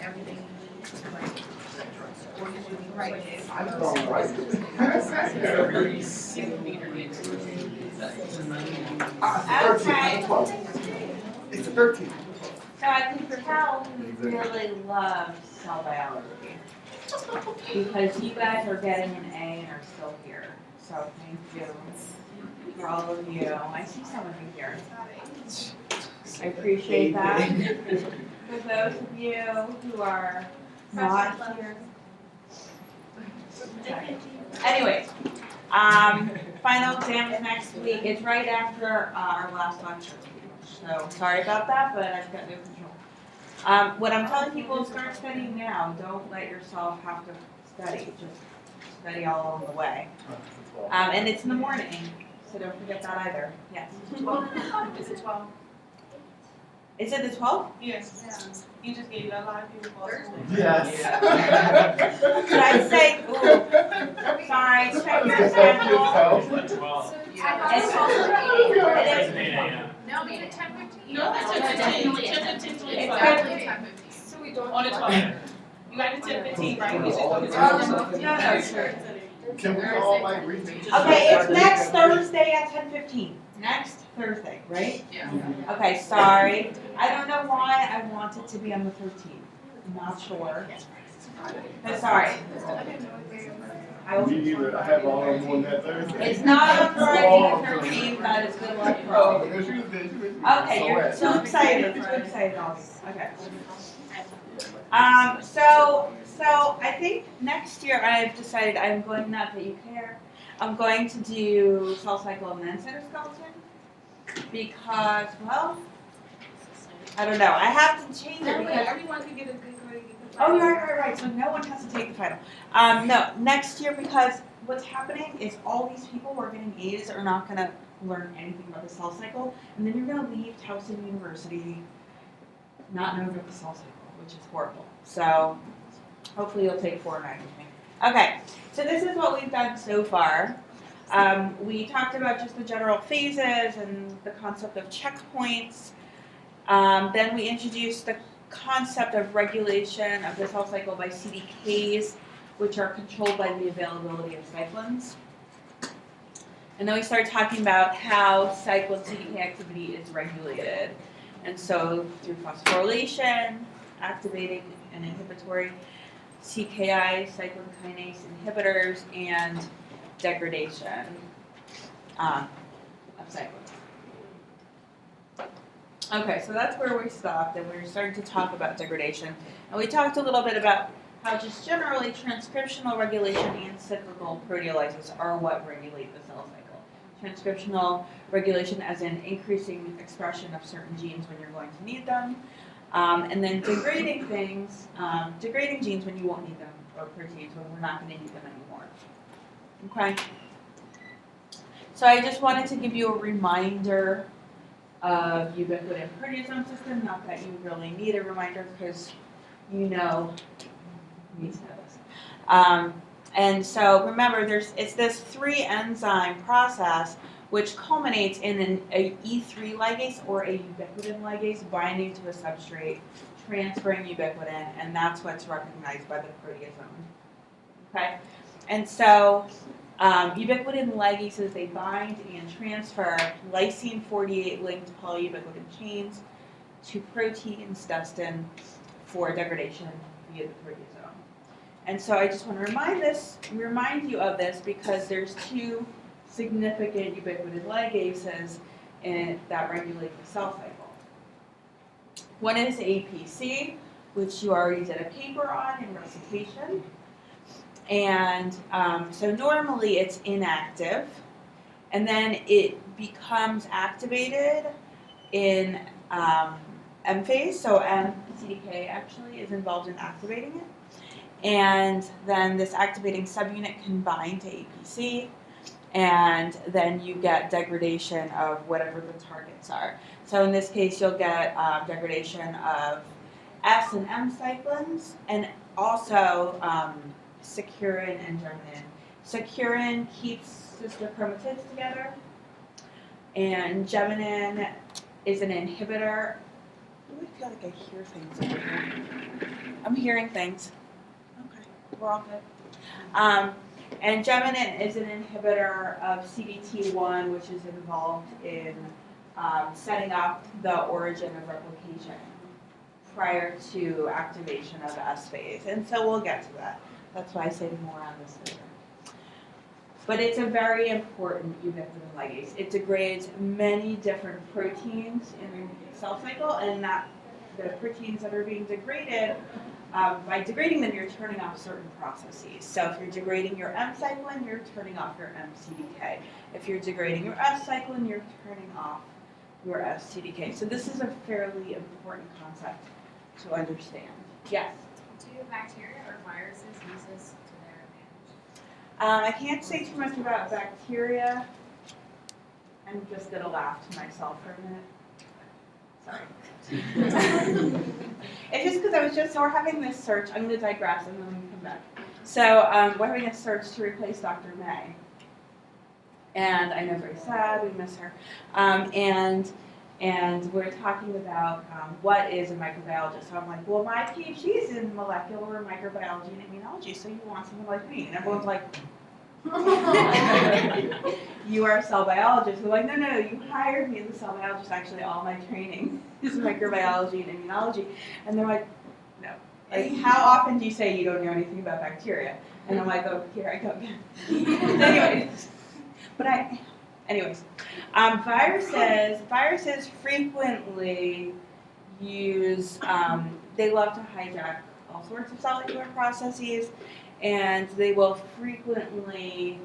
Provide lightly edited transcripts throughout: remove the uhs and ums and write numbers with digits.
everything right. It's the 13th. So I can tell you really love cell biology because you guys are getting an A and are still here. So thank you for all of you. I see some of you here. I appreciate that. For those of you who are not here. Okay. Anyways, final exam is next week. It's right after our last lecture. So sorry about that, but I've got no control. What I'm telling people is start studying now. Don't let yourself have to study. Just study all along the way. And it's in the morning, so don't forget that either. Yes. Is it 12? Is it the 12th? Yes. You just gave a lot of people Thursday. Yes. Did I say, ooh, sorry, check your schedule. It's No, we did 10:15. No, that's 10:15. 10:15 to It's 12. So we don't. On the 12th. You got the 10:15, right? You No, sure. Can we all like read? Okay, it's next Thursday at 10:15. Next Thursday, right? Yeah. Okay, sorry. I don't know why I want it to be on the 13th. I'm not sure. But sorry. I will. Me either. I have all of them on that Thursday. It's not on Friday the 13th. That is good luck for all of you. Okay, you're so excited. So excited, all of you. Okay. So I think next year I've decided I'm going, not that you care, I'm going to do cell cycle and then cytoskeleton because, well, I don't know. I have to change it because. Everyone can get a good grade. Oh, right. So no one has to take the final. No, next year because what's happening is all these people who are getting A's are not going to learn anything about the cell cycle, and then you're going to leave Towson University not knowing about the cell cycle, which is horrible. So hopefully you'll take 4 and 9 with me. Okay, so this is what we've done so far. We talked about just the general phases and the concept of checkpoints. Then we introduced the concept of regulation of the cell cycle by CDKs, which are controlled by the availability of cyclins. And then we started talking about how cyclin CDK activity is regulated. And so through phosphorylation, activating and inhibitory CKI, cyclin kinase inhibitors, and degradation of cyclins. Okay, so that's where we stopped, and we were starting to talk about degradation. And we talked a little bit about how just generally transcriptional regulation and cyclical proteolysis are what regulate the cell cycle. Transcriptional regulation as in increasing expression of certain genes when you're going to need them, and then degrading things, degrading genes when you won't need them, or proteins when we're not going to need them anymore. Okay? So I just wanted to give you a reminder of ubiquitin proteasome system, not that you really need a reminder because you know, you need to know this. And so remember, it's this 3 enzyme process which culminates in an E3 ligase or a ubiquitin ligase binding to a substrate, transferring ubiquitin, and that's what's recognized by the proteasome. Okay? And so ubiquitin ligases, they bind and transfer lysine 48 linked polyubiquitin chains to proteins destined for degradation via the proteasome. And so I just want to remind you of this because there's 2 significant ubiquitin ligases that regulate the cell cycle. One is APC, which you already did a paper on in recitation. And so normally it's inactive, and then it becomes activated in M phase. So CDK actually is involved in activating it. And then this activating subunit can bind to APC, and then you get degradation of whatever the targets are. So in this case, you'll get degradation of S and M cyclins, and also securin and germinin. Securin keeps sister chromatids together, and germinin is an inhibitor Ooh, I feel like I hear things over here. I'm hearing things. Okay, we're all good. And Geminin is an inhibitor of CBT1, which is involved in setting up the origin of replication prior to activation of the S phase. And so we'll get to that. That's why I say more on this later. But it's a very important ubiquitin ligase. It degrades many different proteins in the cell cycle, and that the proteins that are being degraded, by degrading them, you're turning off certain processes. So if you're degrading your M cyclin, you're turning off your MCDK. If you're degrading your S cyclin, you're turning off your SCDK. So this is a fairly important concept to understand. Yes? Do bacteria or viruses use this to their advantage? I can't say too much about bacteria. I'm just going to laugh to myself for a minute. Sorry. It's just because we're having this search. I'm going to digress and then we come back. So we're having a search to replace Dr. May. And I know, very sad, we miss her. And we're talking about what is a microbiologist. So I'm like, well, my PhD is in molecular microbiology and immunology, so you want someone like me. And everyone's like, you are a cell biologist. We're like, no, you hired me as a cell biologist. Actually, all my training is microbiology and immunology. And they're like, no. Like, how often do you say you don't know anything about bacteria? And I'm like, oh, here I go again. Anyways, viruses frequently use, they love to hijack all sorts of cellular processes, and they will frequently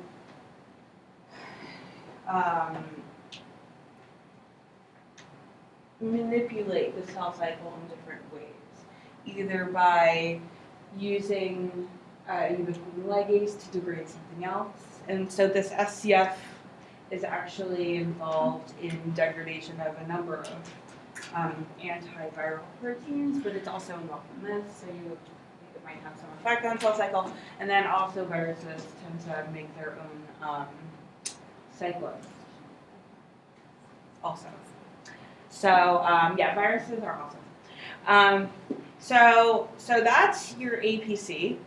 manipulate the cell cycle in different ways, either by using ubiquitin ligase to degrade something else. And so this SCF is actually involved in degradation of a number of antiviral proteins, but it's also involved in this, so it might have some effect on cell cycle. And then also viruses tend to make their own cyclones also. So yeah, viruses are awesome. So that's your APC.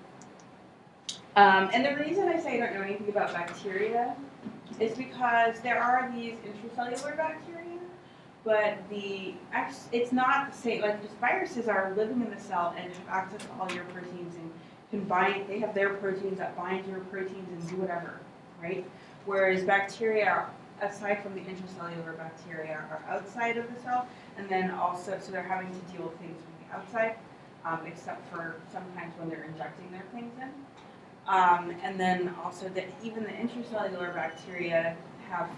And the reason I say I don't know anything about bacteria is because there are these intracellular bacteria, but it's not the same. Like, just viruses are living in the cell and have access to all your proteins and can bind. They have their proteins that bind your proteins and do whatever, right? Whereas bacteria, aside from the intracellular bacteria, are outside of the cell, and then also, so they're having to deal with things from the outside, except for sometimes when they're injecting their things in. And then also even the intracellular bacteria have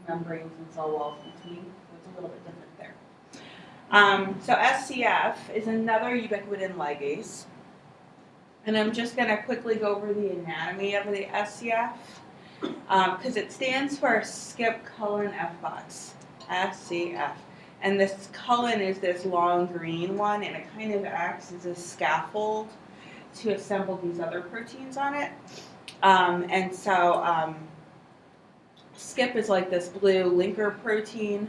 membranes and cell walls between, so it's a little bit different there. So SCF is another ubiquitin ligase, and I'm just going to quickly go over the anatomy of the SCF, because it stands for skip colon F-box, SCF. And this colon is this long green one, and it kind of acts as a scaffold to assemble these other proteins on it. And so skip is like this blue linker protein,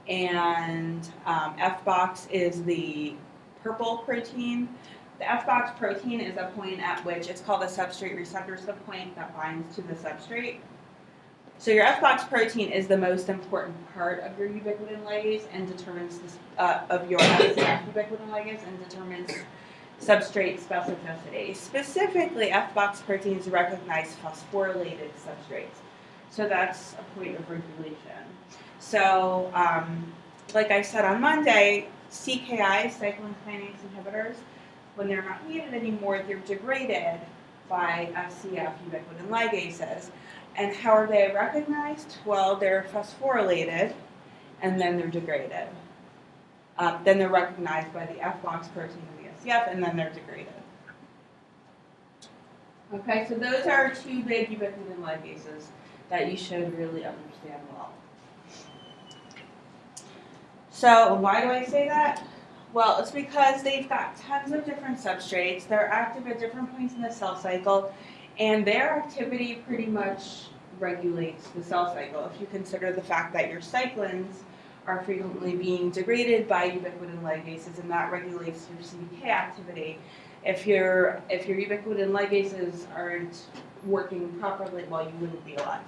and F-box is the purple protein. The F-box protein is a point at which it's called a substrate receptor, so the point that binds to the substrate. So your F-box protein is the most important part of your ubiquitin ligase and determines this, of your SCF ubiquitin ligase and determines substrate specificity. Specifically, F-box proteins recognize phosphorylated substrates. So that's a point of regulation. So, like I said on Monday, CKI, cyclin kinase inhibitors, when they're not needed anymore, they're degraded by SCF ubiquitin ligases. And how are they recognized? Well, they're phosphorylated, and then they're degraded. Then they're recognized by the F-box protein and the SCF, and then they're degraded. Okay, so those are two big ubiquitin ligases that you should really understand well. So why do I say that? Well, it's because they've got tons of different substrates. They're active at different points in the cell cycle, and their activity pretty much regulates the cell cycle. If you consider the fact that your cyclins are frequently being degraded by ubiquitin ligases, and that regulates your CDK activity. If your ubiquitin ligases aren't working properly, well, you wouldn't be alive.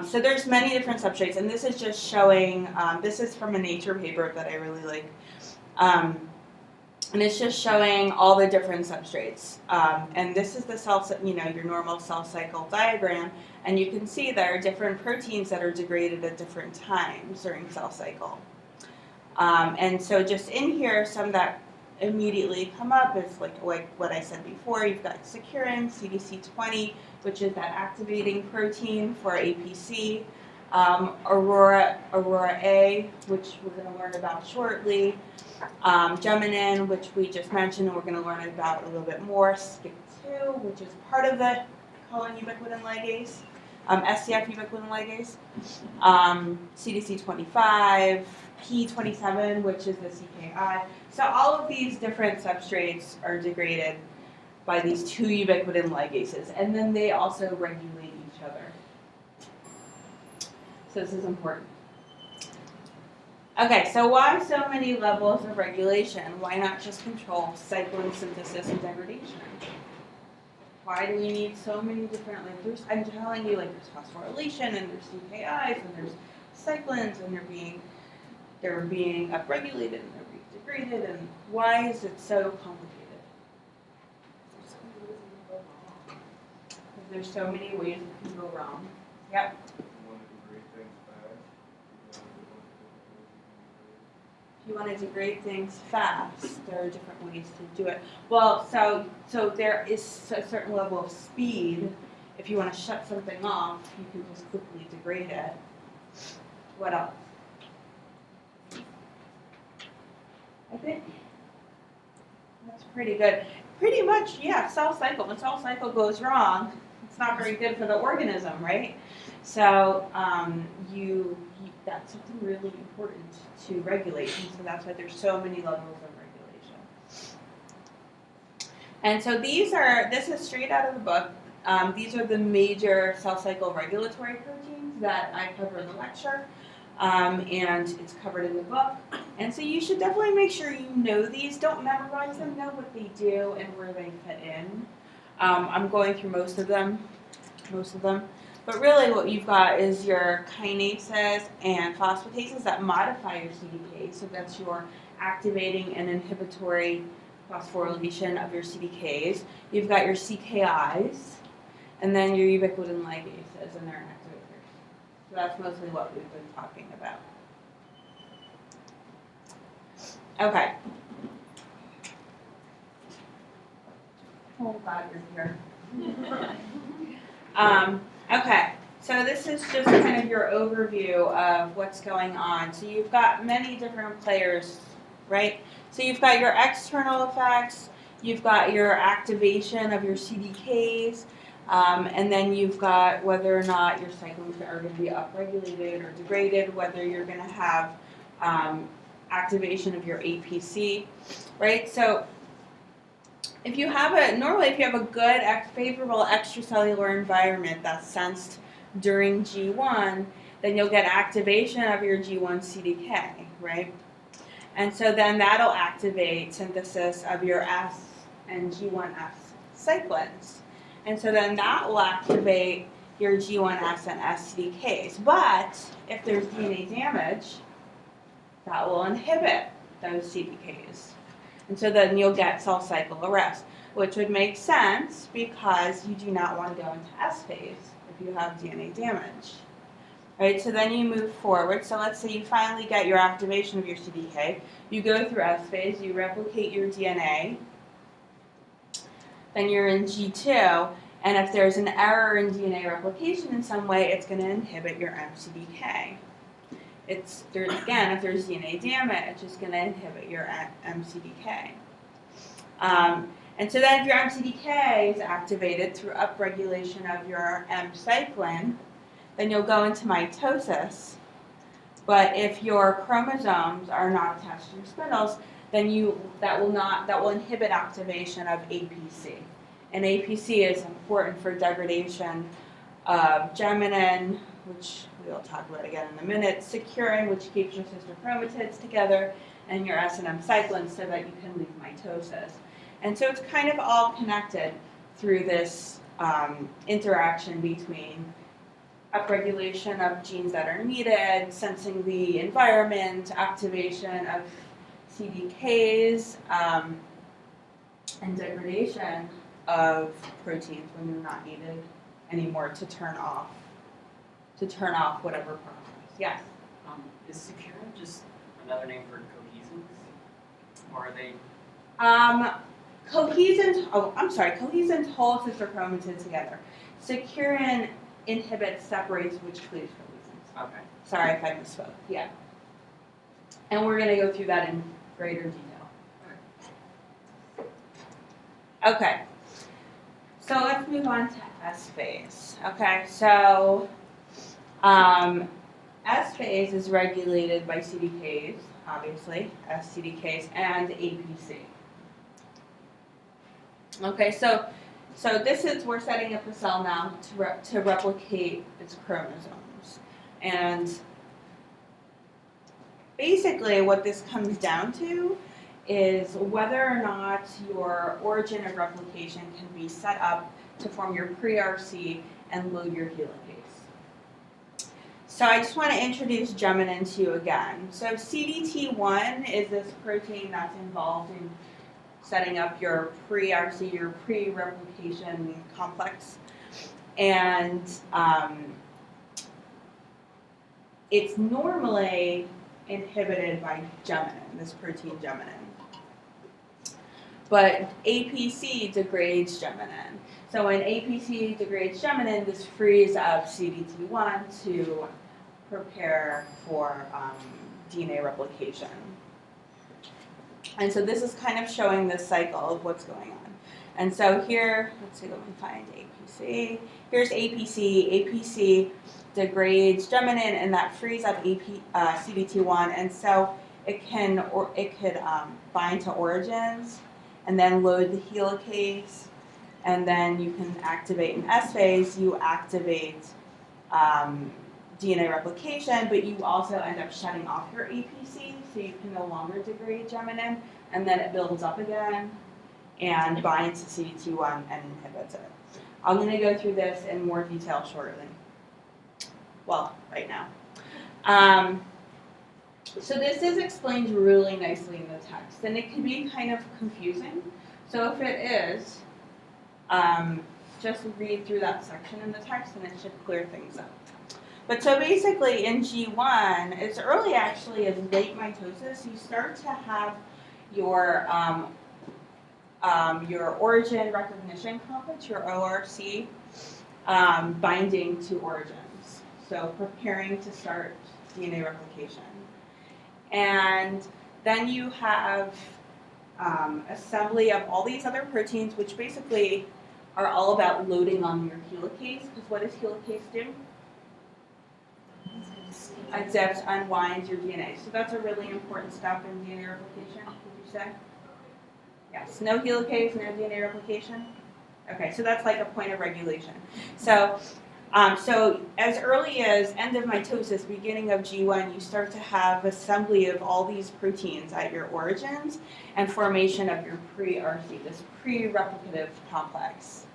So there's many different substrates, and this is just showing, this is from a Nature paper that I really like. And it's just showing all the different substrates. And this is the your normal cell cycle diagram, and you can see there are different proteins that are degraded at different times during cell cycle. And so just in here, some that immediately come up is like what I said before. You've got securin, CDC20, which is that activating protein for APC, Aurora A, which we're going to learn about shortly, Geminin, which we just mentioned, and we're going to learn about a little bit more, SCIP2, which is part of the colon ubiquitin ligase, SCF ubiquitin ligase, CDC25, P27, which is the CKI. So all of these different substrates are degraded by these two ubiquitin ligases, and then they also regulate each other. So this is important. Okay, so why so many levels of regulation? Why not just control cyclin synthesis and degradation? Why do we need so many different, I'm telling you, there's phosphorylation, and there's CKIs, and there's cyclins, and they're being upregulated, and they're being degraded, and why is it so complicated? Because there's so many ways it can go wrong. Yep. If you want to degrade things fast, there are different ways to do it. Well, so there is a certain level of speed. If you want to shut something off, you can just quickly degrade it. What else? I think that's pretty good. Pretty much, yeah, cell cycle. When cell cycle goes wrong, it's not very good for the organism, right? So that's something really important to regulate, and so that's why there's so many levels of regulation. And so this is straight out of the book. These are the major cell cycle regulatory proteins that I cover in the lecture, and it's covered in the book. And so you should definitely make sure you know these. Don't memorize them, know what they do and where they fit in. I'm going through most of them. But really what you've got is your kinases and phosphatases that modify your CDK. So that's your activating and inhibitory phosphorylation of your CDKs. You've got your CKIs, and then your ubiquitin ligases and their activators. So that's mostly what we've been talking about. Okay. Oh, glad you're here. Okay, so this is just kind of your overview of what's going on. So you've got many different players, right? So you've got your external effects, you've got your activation of your CDKs, and then you've got whether or not your cyclins are going to be upregulated or degraded, whether you're going to have activation of your APC, right? So if you have a good, favorable extracellular environment that's sensed during G1, then you'll get activation of your G1 CDK, right? And so then that'll activate synthesis of your S and G1S cyclins. And so then that will activate your G1S and S CDKs. But if there's DNA damage, that will inhibit those CDKs. And so then you'll get cell cycle arrest, which would make sense because you do not want to go into S phase if you have DNA damage. Right, so then you move forward. So let's say you finally get your activation of your CDK. You go through S phase, you replicate your DNA, then you're in G2, and if there's an error in DNA replication in some way, it's going to inhibit your MCDK. If there's DNA damage, it's going to inhibit your MCDK. And so then if your MCDK is activated through upregulation of your M cyclin, then you'll go into mitosis. But if your chromosomes are not attached to your spindles, then that will inhibit activation of APC. And APC is important for degradation of geminin, which we'll talk about again in a minute, securin, which keeps your sister chromatids together, and your S&M cyclin so that you can leave mitosis. And so it's kind of all connected through this interaction between upregulation of genes that are needed, sensing the environment, activation of CDKs, and degradation of proteins when they're not needed anymore to turn off whatever process. Yes? Is securin just another name for cohesins? Or are they? Cohesins hold sister chromatids together. Securin inhibits, separates, which cleaves cohesins. Okay. Sorry if I misspoke. Yeah. And we're going to go through that in greater detail. Okay. So let's move on to S phase. Okay, so S phase is regulated by CDKs, obviously, SCDKs, and APC. Okay, so this is, we're setting up the cell now to replicate its chromosomes. And basically what this comes down to is whether or not your origin of replication can be set up to form your pre-RC and load your helicase. So I just want to introduce geminin to you again. So CDT1 is this protein that's involved in setting up your pre-RC, your pre-replication complex. And it's normally inhibited by geminin, this protein geminin. But APC degrades geminin. So when APC degrades geminin, this frees up CDT1 to prepare for DNA replication. And so this is kind of showing this cycle of what's going on. And so here, let's see, let me find APC. Here's APC. APC degrades geminin, and that frees up CDT1, and so it could bind to origins, and then load the helicase, and then you can activate in S phase. You activate DNA replication, but you also end up shutting off your APC, so you can no longer degrade geminin, and then it builds up again and binds to CDT1 and inhibits it. I'm going to go through this in more detail shortly. Well, right now. So this is explained really nicely in the text, and it can be kind of confusing. So if it is, just read through that section in the text and it should clear things up. But so basically in G1, it's early actually as late mitosis, you start to have your origin recognition complex, your ORC, binding to origins. So preparing to start DNA replication. And then you have assembly of all these other proteins, which basically are all about loading on your helicase, because what does helicase do? It zips, unwinds your DNA. So that's a really important step in DNA replication, would you say? Yes, no helicase, no DNA replication? Okay, so that's like a point of regulation. So as early as end of mitosis, beginning of G1, you start to have assembly of all these proteins at your origins and formation of your pre-RC, this pre-replicative complex.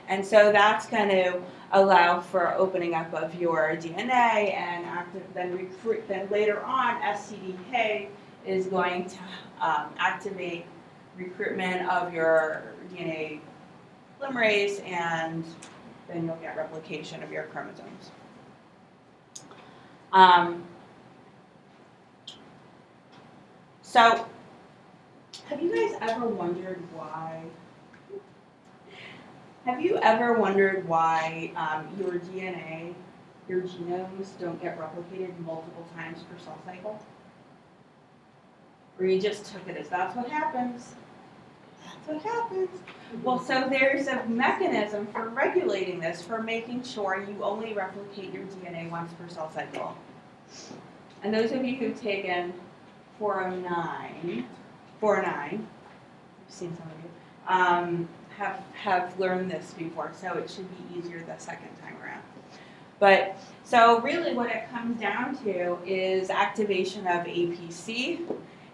And so that's going to allow for opening up of your DNA and then later on, SCDK is going to activate recruitment of your DNA polymerase, and then you'll get replication of your chromosomes. So, have you guys ever wondered why? Have you ever wondered why your DNA, your genomes don't get replicated multiple times per cell cycle? Or you just took it as that's what happens? That's what happens. Well, so there's a mechanism for regulating this, for making sure you only replicate your DNA once per cell cycle. And those of you who've taken 409, I've seen some of you, have learned this before, so it should be easier the second time around. But so really what it comes down to is activation of APC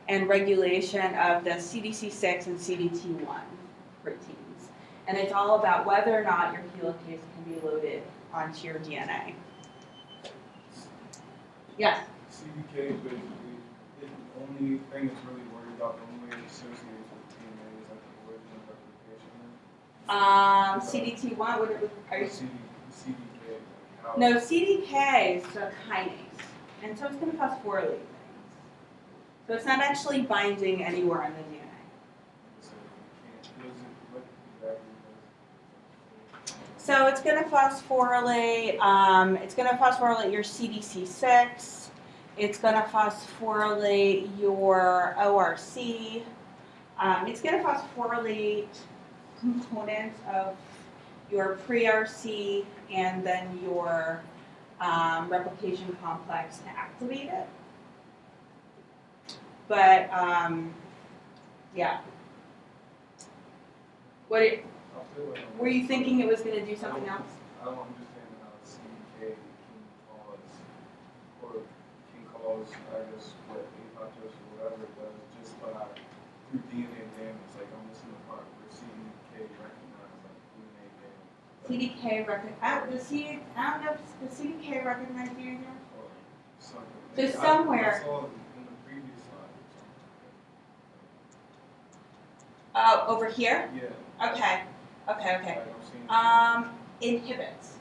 and regulation of the CDC6 and CDT1 proteins. And it's all about whether or not your helicase can be loaded onto your DNA. Yes? CDK is basically the only thing that's really worried about, the only way it associates with DNA is like the origin of replication. CDT1, are you? CDK, like how. No, CDK is a kinase, and so it's going to phosphorylate things. So it's not actually binding anywhere in the DNA. So you can't, what exactly So it's going to phosphorylate. It's going to phosphorylate your CDC6. It's going to phosphorylate your ORC. It's going to phosphorylate components of your pre-RC and then your replication complex to activate it. But yeah. I feel like Were you thinking it was going to do something else? I don't understand how CDK can cause, I guess, what apoptosis or whatever it does just by through DNA damage. Like I'm missing the part where CDK recognizes like DNA damage. I don't know if the CDK recognized DNA damage. Or something. So somewhere- I saw it in the previous slide or Over here? something. Yeah. Okay. Like I'm seeing. Inhibits.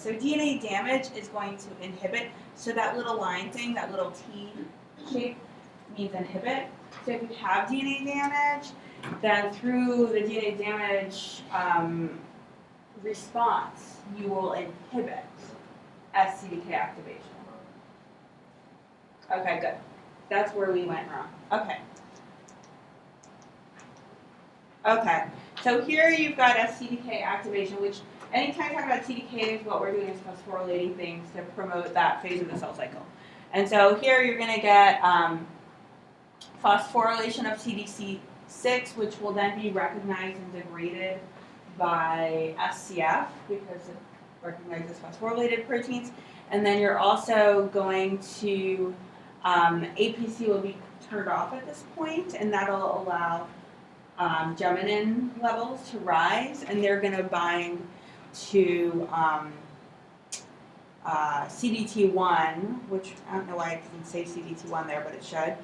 So DNA damage is going to inhibit. So that little line thing, that little T shape, means inhibit. So if you have DNA damage, then through the DNA damage response, you will inhibit SCDK activation. Okay, good. That's where we went wrong. Okay, so here you've got SCDK activation, which anytime you talk about CDKs, what we're doing is phosphorylating things to promote that phase of the cell cycle. And so here you're going to get phosphorylation of CDC6, which will then be recognized and degraded by SCF because it recognizes phosphorylated proteins. And then you're also going to, APC will be turned off at this point, and that'll allow geminin levels to rise, and they're going to bind to CDT1, which I don't know why I didn't say CDT1 there, but it should.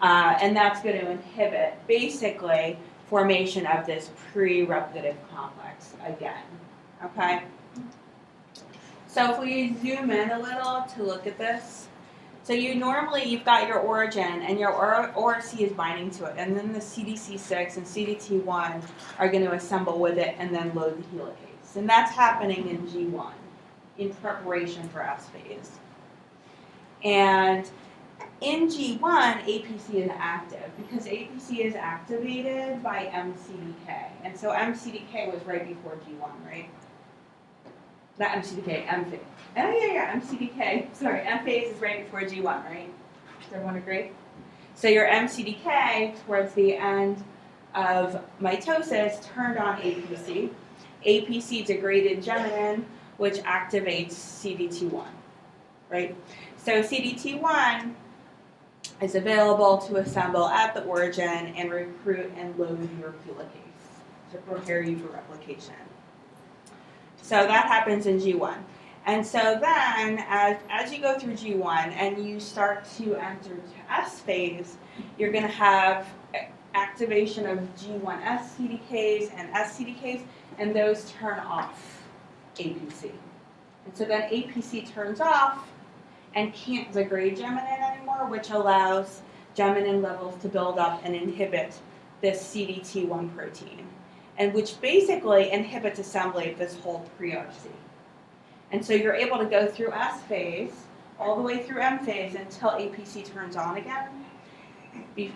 And that's going to inhibit, basically, formation of this pre-replicative complex again. Okay? So if we zoom in a little to look at this, so you've got your origin, and your ORC is binding to it, and then the CDC6 and CDT1 are going to assemble with it and then load the helicase. And that's happening in G1 in preparation for S phase. And in G1, APC is active because APC is activated by MCDK. And so MCDK was right before G1, right? Not MCDK, M phase. Oh, yeah, MCDK. Sorry, M phase is right before G1, right? Does everyone agree? So your MCDK, towards the end of mitosis, turned on APC. APC degraded geminin, which activates CDT1, right? So CDT1 is available to assemble at the origin and recruit and load your helicase to prepare you for replication. So that happens in G1. And so then, as you go through G1 and you start to enter to S phase, you're going to have activation of G1S CDKs and S CDKs, and those turn off APC. And so then APC turns off and can't degrade geminin anymore, which allows geminin levels to build up and inhibit this CDT1 protein, and which basically inhibits assembly of this whole pre-RC. And so you're able to go through S phase, all the way through M phase until APC turns on again,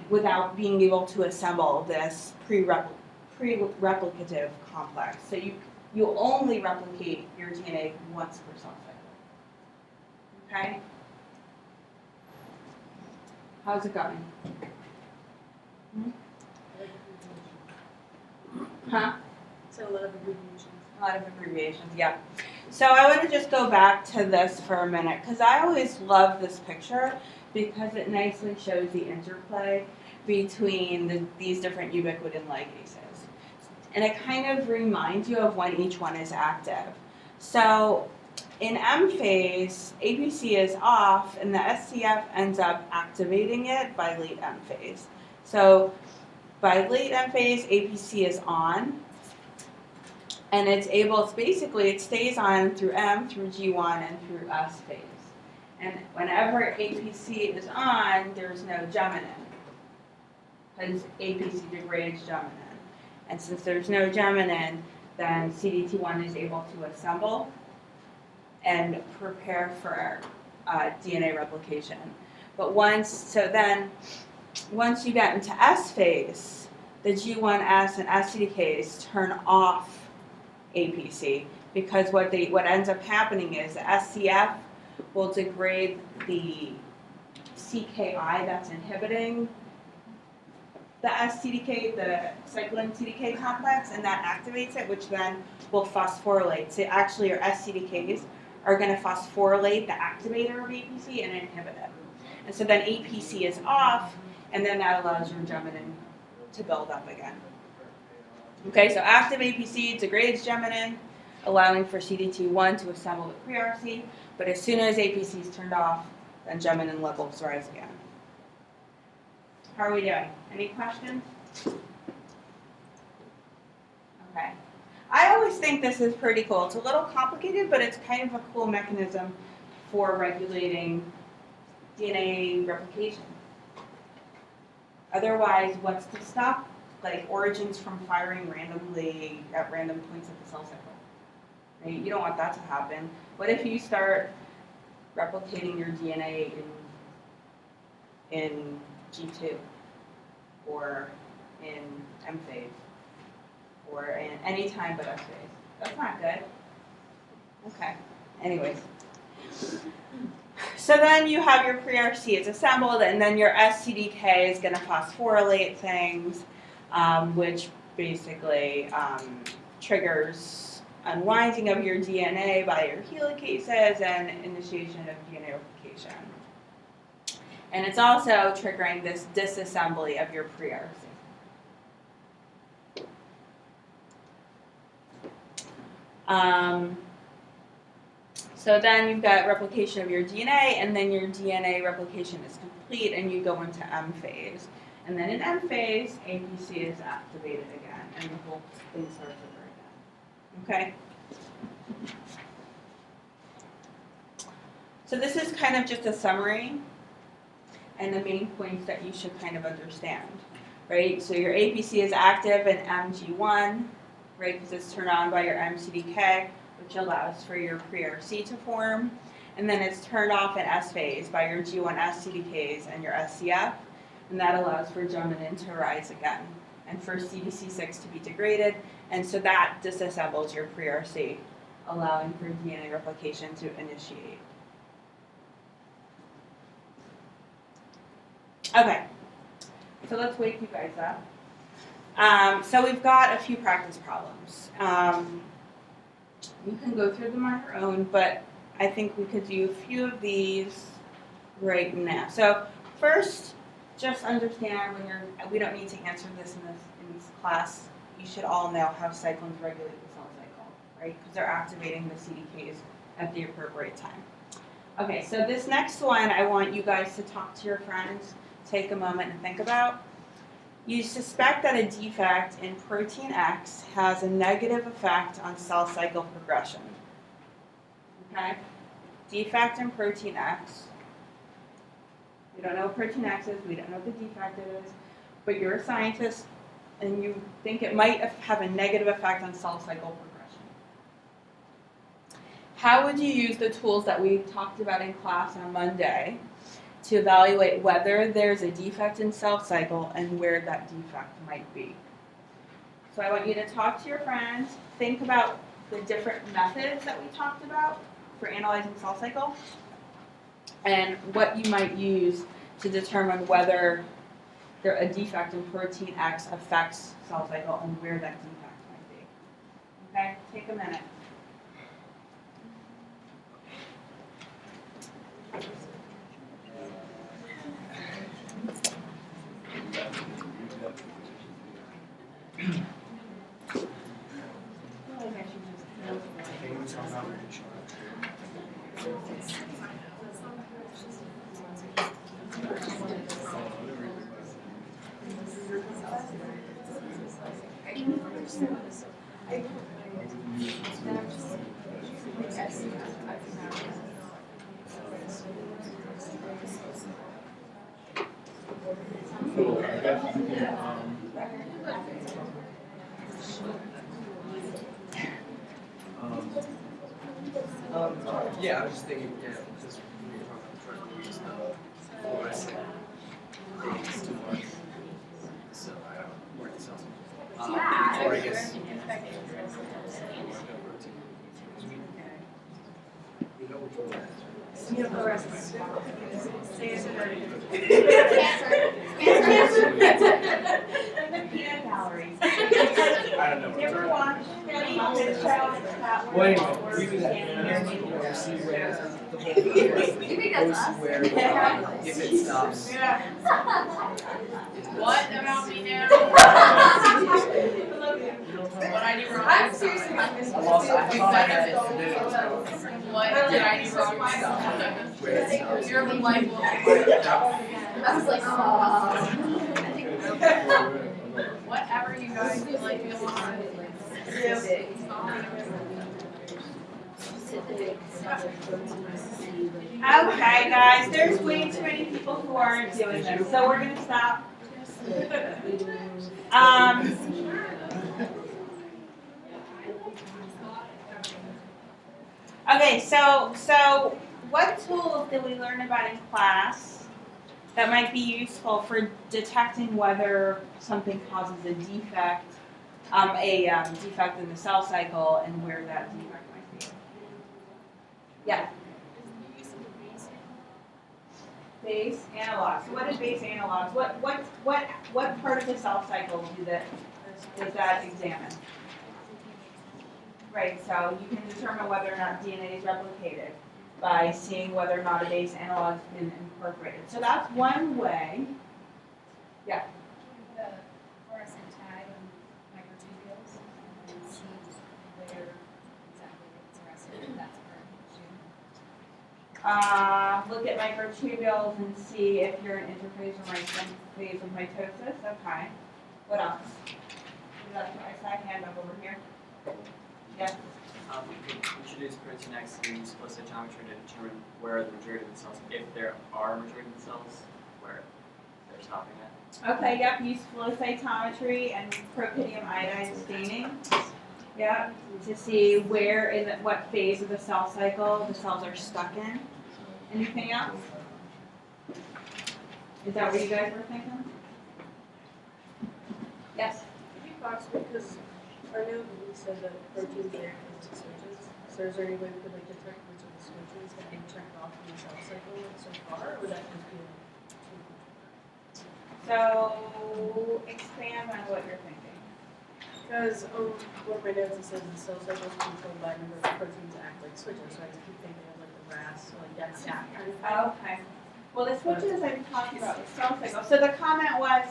without being able to assemble this pre-replicative complex. So you only replicate your DNA once per cell cycle. Okay? How's it going? Huh? So a lot of abbreviations. A lot of abbreviations, yeah. So I want to just go back to this for a minute because I always love this picture because it nicely shows the interplay between these different ubiquitin ligases. And it kind of reminds you of when each one is active. So in M phase, APC is off and the SCF ends up activating it by late M phase. So by late M phase, APC is on. And it's basically, it stays on through M, through G1, and through S phase. And whenever APC is on, there's no geminin, because APC degrades geminin. And since there's no geminin, then CDT1 is able to assemble and prepare for DNA replication. But once you get into S phase, the G1S and SCDKs turn off APC, because what ends up happening is the SCF will degrade the CKI that's inhibiting the SCDK, the cyclin CDK complex, and that activates it, which then will phosphorylate. So actually your SCDKs are going to phosphorylate the activator of APC and inhibit it. And so then APC is off, and then that allows your geminin to build up again. Okay, so active APC degrades geminin, allowing for CDT1 to assemble with pre-RC, but as soon as APC is turned off, then geminin levels rise again. How are we doing? Any questions? Okay. I always think this is pretty cool. It's a little complicated, but it's kind of a cool mechanism for regulating DNA replication. Otherwise, what's to stop origins from firing randomly at random points of the cell cycle? Right? You don't want that to happen. What if you start replicating your DNA in G2 or in M phase or in any time but S phase? That's not good. Okay. Anyways. So then you have your pre-RC, it's assembled, and then your SCDK is going to phosphorylate things, which basically triggers unwinding of your DNA by your helicases and initiation of DNA replication. And it's also triggering this disassembly of your pre-RC. So then you've got replication of your DNA, and then your DNA replication is complete, and you go into M phase. And then in M phase, APC is activated again, and the whole thing starts over again. Okay? So this is kind of just a summary and the main points that you should kind of understand, right? So your APC is active in MG1, right, because it's turned on by your MCDK, which allows for your pre-RC to form. And then it's turned off in S phase by your G1S CDKs and your SCF, and that allows for geminin to rise again and for CDC6 to be degraded, and so that disassembles your pre-RC, allowing for DNA replication to initiate. Okay, so let's wake you guys up. So we've got a few practice problems. You can go through them on your own, but I think we could do a few of these right now. So first, just understand we don't need to answer this in this class. You should all know how cyclins regulate the cell cycle, right? Because they're activating the CDKs at the appropriate time. Okay, so this next one, I want you guys to talk to your friends, take a moment and think about. You suspect that a defect in protein X has a negative effect on cell cycle progression. Okay? Defect in protein X. We don't know what protein X is, we don't know what the defect is, but you're a scientist and you think it might have a negative effect on cell cycle progression. How would you use the tools that we talked about in class on Monday to evaluate whether there's a defect in cell cycle and where that defect might be? So I want you to talk to your friends, think about the different methods that we talked about for analyzing cell cycle, and what you might use to determine whether a defect in protein X affects cell cycle and where that defect might be. Okay, take a minute. So I guess you can, Yeah, I was just thinking, yeah, because we were trying to use the fluorescent days too much. So I don't know where it sells. Yeah. Or I guess. You know which one that is. The peanut galleries. I don't know. You ever watch any show that Well, where anyway, we're we do that. standing there maybe We'll see where the whole You think that's us? where if it stops. What about me now? What I do wrong? I'm seriously not I lost. I thought I had it. And then it was What did I do wrong? where it stops. You're the light bulb. I was like, Whatever you guys feel like you want. Okay, guys, there's way too many people who aren't doing this, so we're gonna stop. Okay, so what tools did we learn about in class that might be useful for detecting whether something causes a defect, defect in the cell cycle, and where that defect might be? Yeah. Base analogs. So what is base analogs? What part of the cell cycle does that examine? Right, so you can determine whether or not DNA is replicated by seeing whether or not a base analog has been incorporated. So that's one way. Yeah. the fluorescent tag on microtubules and see where exactly it's arrested, if that's a issue. Look at microtubules and see if you're in interphase or phase of mitosis. Okay. What else? I saw a hand up over here. Yeah. We could introduce protein X and use flow cytometry to determine where the majority of the cells, if there are a majority of the cells, where they're stopping at. Okay, yep, use flow cytometry and propydium iodide staining. Yep, to see where in what phase of the cell cycle the cells are stuck in. Anything else? Is that what you guys were thinking? Yes? Could you possibly, because I know that we said that proteins react with switches, so is there any way we could like detect which of the switches have been checked off in the cell cycle so far, or would that just be So, expand on what you're thinking. Because one of my notes it says the cell cycle is controlled by a number of proteins that act like switches, so I just keep thinking of like the RAS, like that kind of thing. Okay. Well, the switches I'm talking about, the cell cycle. So the comment was,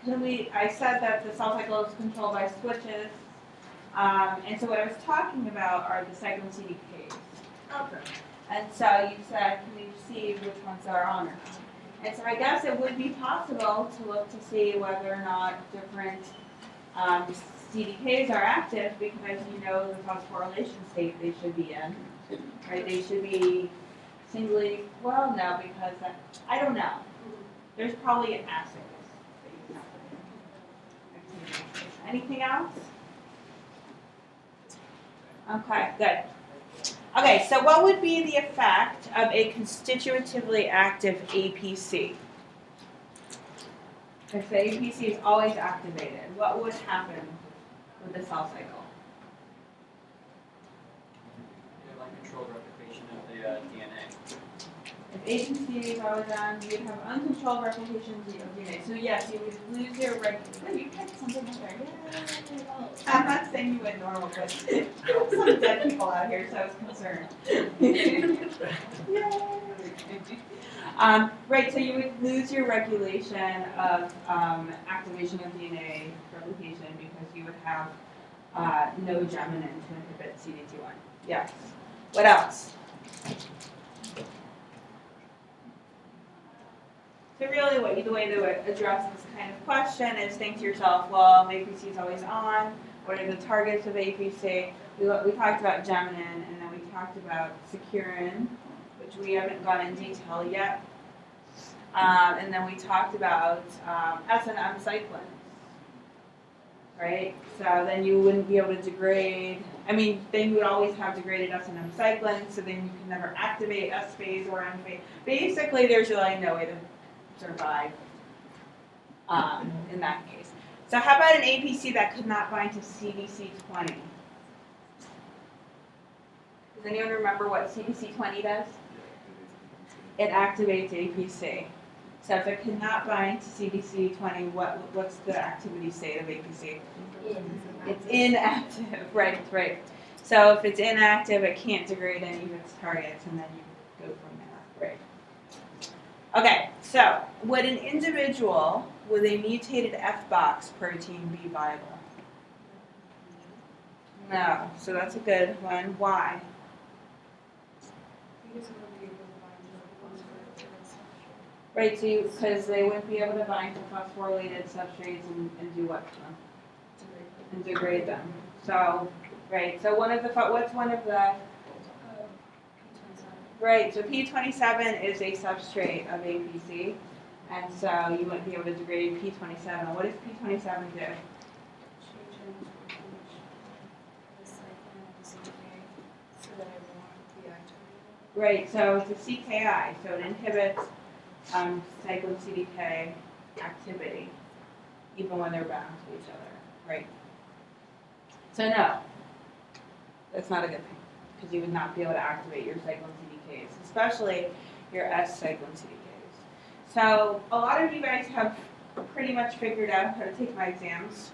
I said that the cell cycle is controlled by switches. And so what I was talking about are the cyclin CDKs. Okay. And so you said, can we see which ones are on or not? And so I guess it would be possible to look to see whether or not different CDKs are active because you know the phosphorylation state they should be in, right? They should be singly, well, no, because I don't know. There's probably an acid that you have to do. Anything else? Okay, good. Okay, so what would be the effect of a constitutively active APC? If the APC is always activated, what would happen with the cell cycle? They're like controlled replication of the DNA. If APC is always on, you'd have uncontrolled replications of DNA. So yes, you would lose your you picked something in there. Yay. I'm not saying you went normal, but there's some dead people out here, so I was concerned. Yay. Right, so you would lose your regulation of activation of DNA replication because you would have no germinin to inhibit CD2I. Yes. What else? So really the way to address this kind of question is think to yourself, well, APC is always on. What are the targets of APC? We talked about germinin, and then we talked about securin, which we haven't gone in detail yet. And then we talked about S and M cyclins, right? So then you wouldn't be able to degrade, then you would always have degraded S and M cyclins, so then you can never activate S phase or M phase. Basically, there's really no way to survive in that case. So how about an APC that could not bind to CDC20? Does anyone remember what CDC20 does? It activates APC. So if it cannot bind to CDC20, what's the activity state of APC? It's inactive, right. So if it's inactive, it can't degrade any of its targets, and then you go from there, right? Okay, so would an individual with a mutated F-box protein be viable? No, so that's a good one. Why? Because it would be able to bind to the phosphorus. Right, so because they wouldn't be able to bind to phosphorylated substrates and do what to them? And degrade them. So, right, so what's one of the, right, so P27 is a substrate of APC, and so you wouldn't be able to degrade P27. What does P27 do? Right, so it's a CKI, so it inhibits cyclin CDK activity, even when they're bound to each other, right? So no, that's not a good thing, because you would not be able to activate your cyclin CDKs, especially your S cyclin CDKs. So a lot of you guys have pretty much figured out how to take my exams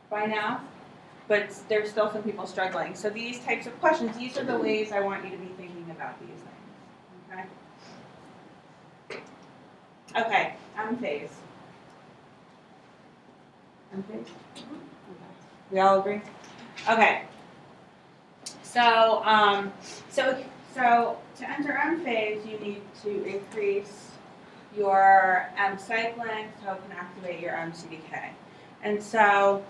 by now, but there's still some people struggling. So these types of questions, these are the ways I want you to be thinking about these things, okay? Okay, M phase. M phase? Okay. We all agree? Okay. So, so to enter M phase, you need to increase your M cyclin so it can activate your M CDK. And so,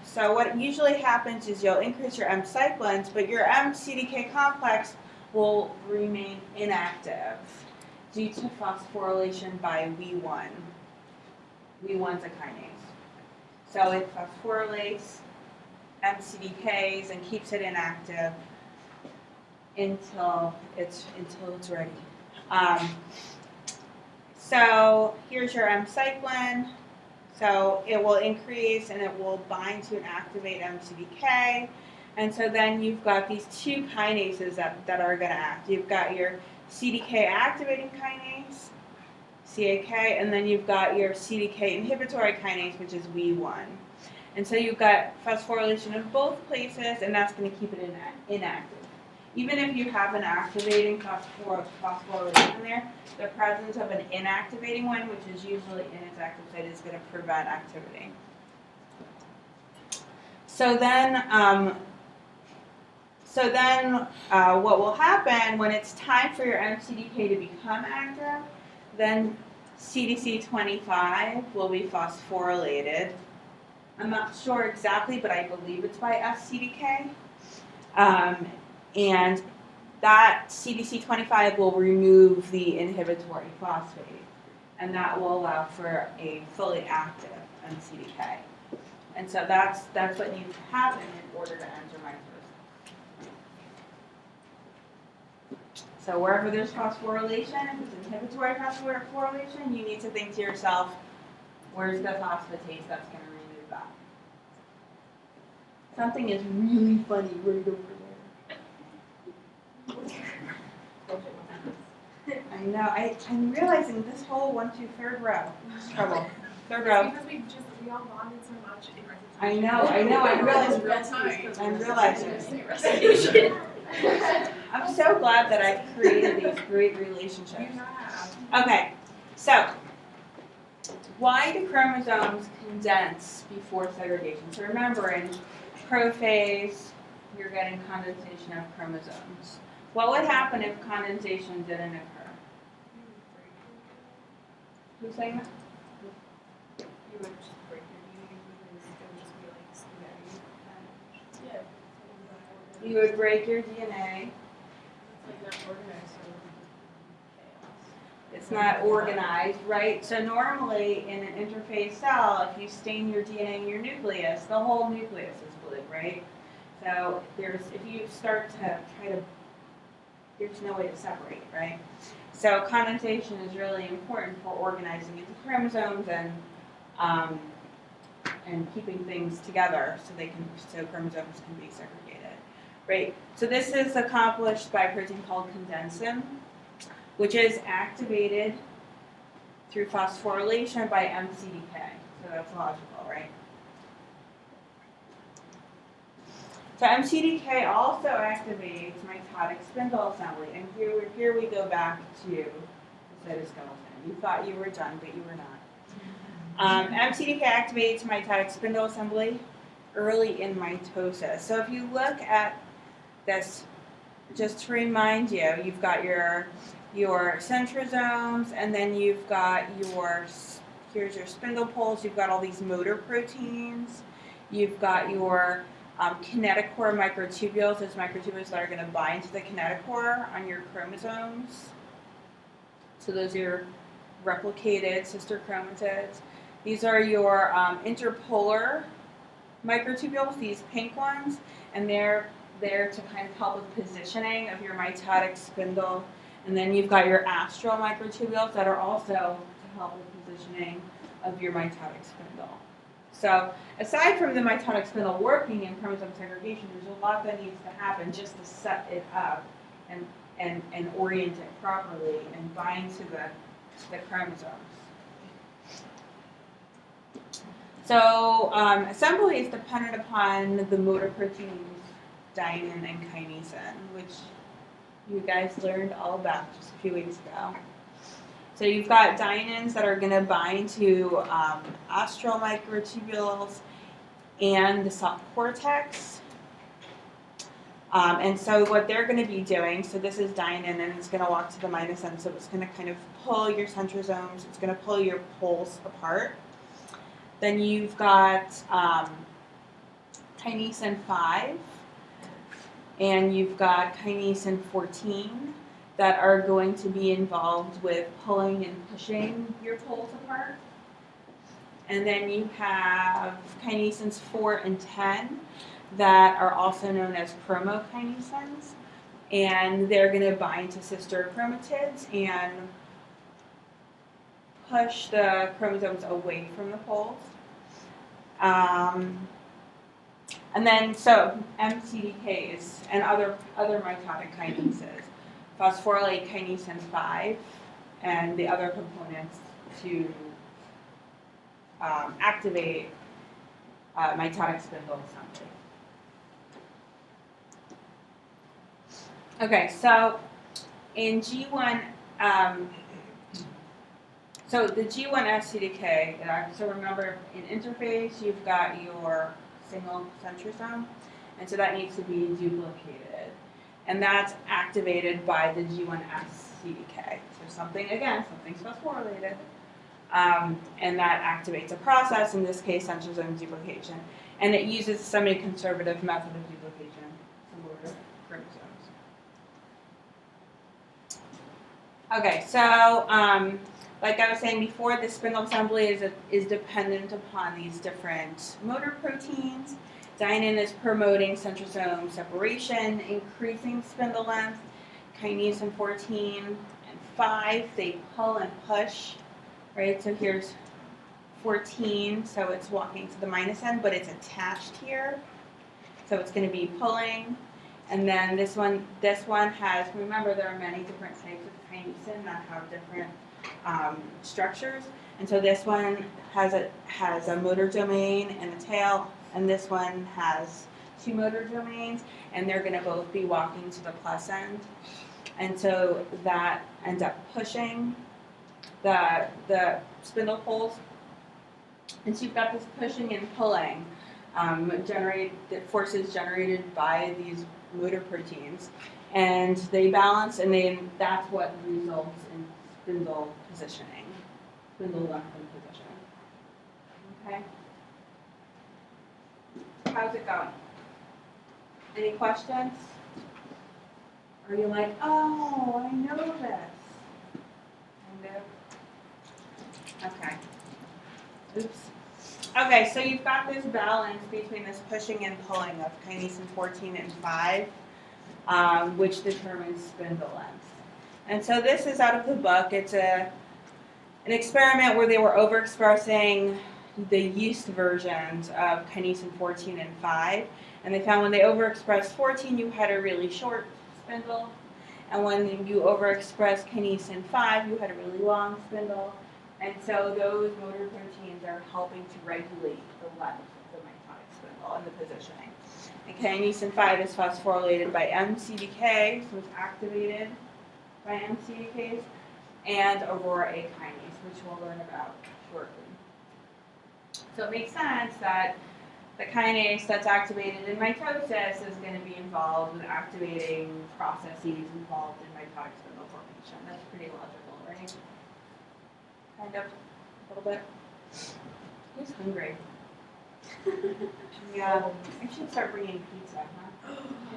so what usually happens is you'll increase your M cyclins, but your M CDK complex will remain inactive due to phosphorylation by Wee1. Wee1's a kinase. So it phosphorylates MCDKs and keeps it inactive until it's ready. So here's your M cyclin. So it will increase and it will bind to and activate MCDK. And so then you've got these two kinases that are going to act. You've got your CDK activating kinase, CAK, and then you've got your CDK inhibitory kinase, which is Wee1. And so you've got phosphorylation in both places, and that's going to keep it inactive. Even if you have an activating phosphorylation there, the presence of an inactivating one, which is usually in its active site, is going to prevent activity. So then what will happen when it's time for your MCDK to become active, then CDC25 will be phosphorylated. I'm not sure exactly, but I believe it's by SCDK. And that CDC25 will remove the inhibitory phosphate, and that will allow for a fully active MCDK. And so that's what needs to happen in order to enter mitosis. So wherever there's phosphorylation, if it's inhibitory phosphorylation, you need to think to yourself, where's the phosphatase that's going to remove that? Something is really funny right over there. I know, I'm realizing this whole 1, 2, 3rd row is trouble. 3rd row. Because we all bonded so much in I know, I'm realizing. Real time. I'm realizing. State recitation. I'm so glad that I've created these great relationships. You have. Okay, so why do chromosomes condense before segregation? So remember, in prophase, you're getting condensation of chromosomes. What would happen if condensation didn't occur? Who's saying that? You would just break your DNA because it would just be like spaghetti. Yeah. You would break your DNA. It's like not organized, so it would be chaos. It's not organized, right? So normally in an interphase cell, if you stain your DNA in your nucleus, the whole nucleus is blue, right? So if you start to try to, there's no way to separate, right? So condensation is really important for organizing into chromosomes and keeping things together so chromosomes can be segregated, right? So this is accomplished by a protein called condensin, which is activated through phosphorylation by mCDK. So that's logical, right? So mCDK also activates mitotic spindle assembly, and here we go back to the cytoskeleton. You thought you were done, but you were not. mCDK activates mitotic spindle assembly early in mitosis. So if you look at this, just to remind you, you've got your centrosomes, and then you've got here's your spindle poles. You've got all these motor proteins. You've got your kinetochore microtubules, those microtubules that are going to bind to the kinetochore on your chromosomes. So those are your replicated sister chromatids. These are your interpolar microtubules, these pink ones, and they're there to kind of help with positioning of your mitotic spindle. And then you've got your astral microtubules that are also to help with positioning of your mitotic spindle. So aside from the mitotic spindle working in chromosome segregation, there's a lot that needs to happen just to set it up and orient it properly and bind to the chromosomes. So assembly is dependent upon the motor proteins dynein and kinesin, which you guys learned all about just a few weeks ago. So you've got dyneins that are going to bind to astral microtubules and the soft cortex. And so what they're going to be doing, so this is dynein and it's going to walk to the minus end, so it's going to kind of pull your centrosomes, it's going to pull your poles apart. Then you've got kinesin 5 and you've got kinesin 14 that are going to be involved with pulling and pushing your poles apart. And then you have kinesins 4 and 10 that are also known as chromokinesins, and they're going to bind to sister chromatids and push the chromosomes away from the poles. And then, so mCDKs and other mitotic kinases, phosphorylate kinesin 5, and the other components to activate mitotic spindle assembly. Okay, so in G1, so the G1 SCDK, so remember in interphase you've got your single centrosome, and so that needs to be duplicated. And that's activated by the G1S CDK. So something's phosphorylated. And that activates a process, in this case centrosome duplication. And it uses a semi-conservative method of duplication, similar to chromosomes. Okay, so like I was saying before, the spindle assembly is dependent upon these different motor proteins. Dynein is promoting centrosome separation, increasing spindle length. Kinesin 14 and 5, they pull and push, right? So here's 14, so it's walking to the minus end, but it's attached here. So it's going to be pulling. And then this one has, remember there are many different types of kinesin that have different structures. And so this one has a motor domain and a tail, and this one has 2 motor domains, and they're going to both be walking to the plus end. And so that ends up pushing the spindle poles. And so you've got this pushing and pulling, the forces generated by these motor proteins, and they balance, and then that's what results in spindle positioning, spindle length and positioning. Okay. How's it going? Any questions? Are you like, oh, I know this? Kind of. Okay. Oops. Okay, so you've got this balance between this pushing and pulling of kinesin 14 and 5, which determines spindle length. And so this is out of the book. It's an experiment where they were overexpressing the yeast versions of kinesin 14 and 5. And they found when they overexpressed 14, you had a really short spindle. And when you overexpressed kinesin 5, you had a really long spindle. And so those motor proteins are helping to regulate the length of the mitotic spindle and the positioning. And kinesin 5 is phosphorylated by MCDK, so it's activated by MCDKs, and Aurora A kinase, which we'll learn about shortly. So it makes sense that the kinase that's activated in mitosis is going to be involved with activating processes involved in mitotic spindle formation. That's pretty logical, right? Kind of, a little bit. Who's hungry? Yeah, I should start bringing pizza, huh?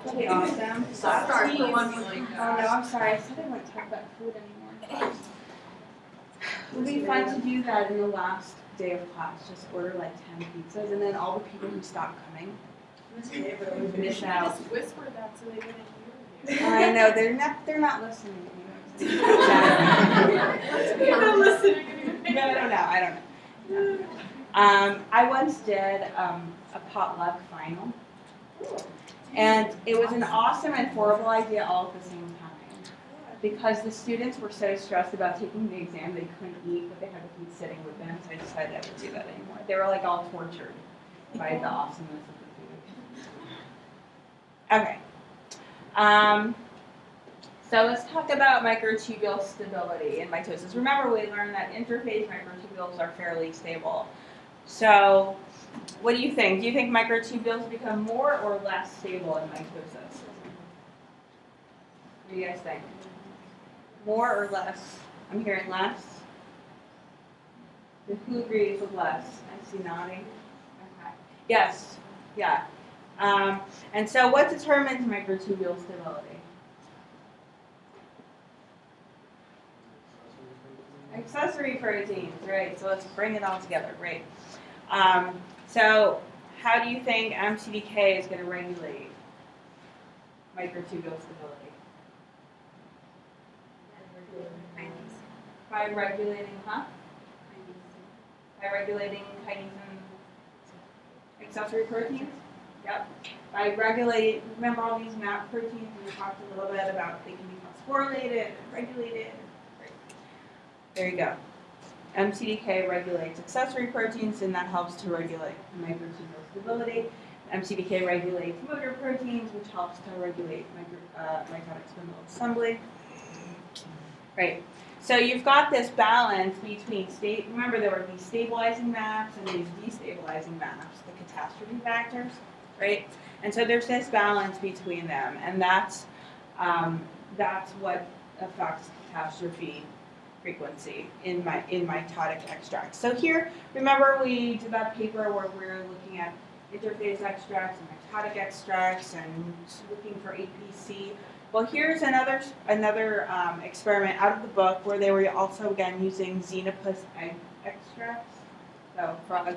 That'd be awesome. Start for one week. Oh no, I'm sorry. I said I wouldn't talk about food anymore. It would be fun to do that in the last day of class. Just order like 10 pizzas, and then all the people who stop coming would miss out. Just whisper that so they wouldn't hear you. I know they're not listening to me. You're not listening anymore. No, I don't know. I once did a potluck final, and it was an awesome and horrible idea all at the same time, because the students were so stressed about taking the exam they couldn't eat, but they had to keep sitting with them, so I decided I would do that anymore. They were like all tortured by the awesomeness of the food. Okay. So let's talk about microtubule stability in mitosis. Remember, we learned that interphase microtubules are fairly stable. So what do you think? Do you think microtubules become more or less stable in mitosis? What do you guys think? More or less? I'm hearing less. Who agrees with less? I see nodding. Okay. Yes. Yeah. And so what determines microtubule stability? Accessory proteins, right? So let's bring it all together, right? So how do you think MCDK is going to regulate microtubule stability? By regulating, By regulating kinesin accessory proteins? Yep. By regulating, remember all these MAP proteins, we talked a little bit about they can be phosphorylated and regulated. There you go. MCDK regulates accessory proteins, and that helps to regulate microtubule stability. MCDK regulates motor proteins, which helps to regulate mitotic spindle assembly. Right. So you've got this balance between remember there were these stabilizing maps and these destabilizing maps, the catastrophe factors, right? And so there's this balance between them, and that's what affects catastrophe frequency in mitotic extracts. So here, remember we did that paper where we were looking at interphase extracts and mitotic extracts and looking for APC. Well, here's another experiment out of the book where they were also again using xenopus egg extracts, so frog.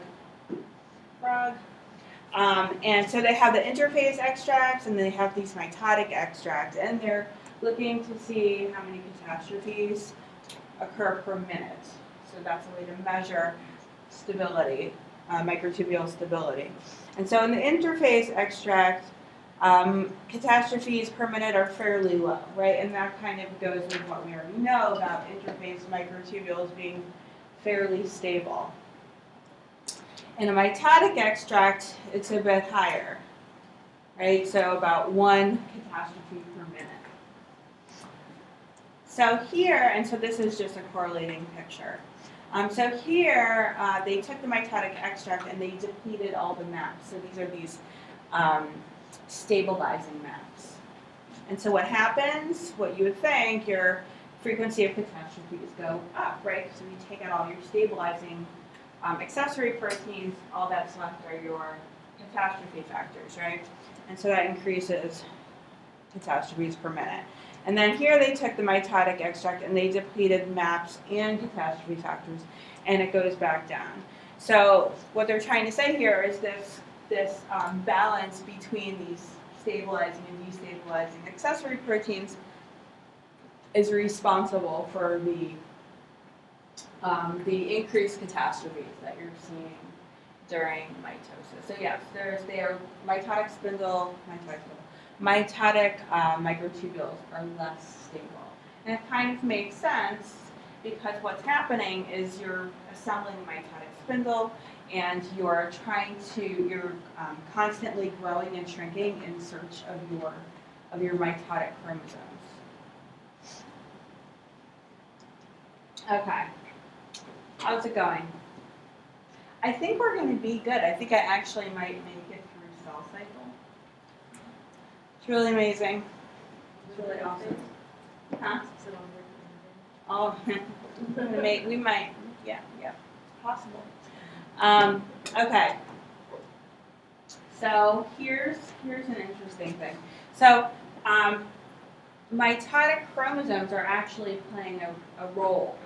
And so they have the interphase extracts and they have these mitotic extracts, and they're looking to see how many catastrophes occur per minute. So that's a way to measure stability, microtubule stability. And so in the interphase extract, Catastrophes per minute are fairly low, right? And that kind of goes with what we already know about interphase microtubules being fairly stable. In a mitotic extract, it's a bit higher, right? So about 1 catastrophe per minute. So here, and so this is just a correlating picture. So here, they took the mitotic extract and they depleted all the maps. So these are these stabilizing maps. And so what happens, what you would think, your frequency of catastrophes go up, right? So you take out all your stabilizing accessory proteins, all that's left are your catastrophe factors, right? And so that increases catastrophes per minute. And then here they took the mitotic extract and they depleted MAPS and catastrophe factors, and it goes back down. So what they're trying to say here is this balance between these stabilizing and destabilizing accessory proteins is responsible for the increased catastrophes that you're seeing during mitosis. So yes, they are mitotic microtubules are less stable. And it kind of makes sense because what's happening is you're assembling a mitotic spindle and you're constantly growing and shrinking in search of your mitotic chromosomes. Okay, how's it going? I think we're going to be good. I think I actually might make it through cell cycle. It's really amazing. It's really awesome. Huh? Oh, we might. Yeah, it's possible. Okay. So here's an interesting thing. So mitotic chromosomes are actually playing a role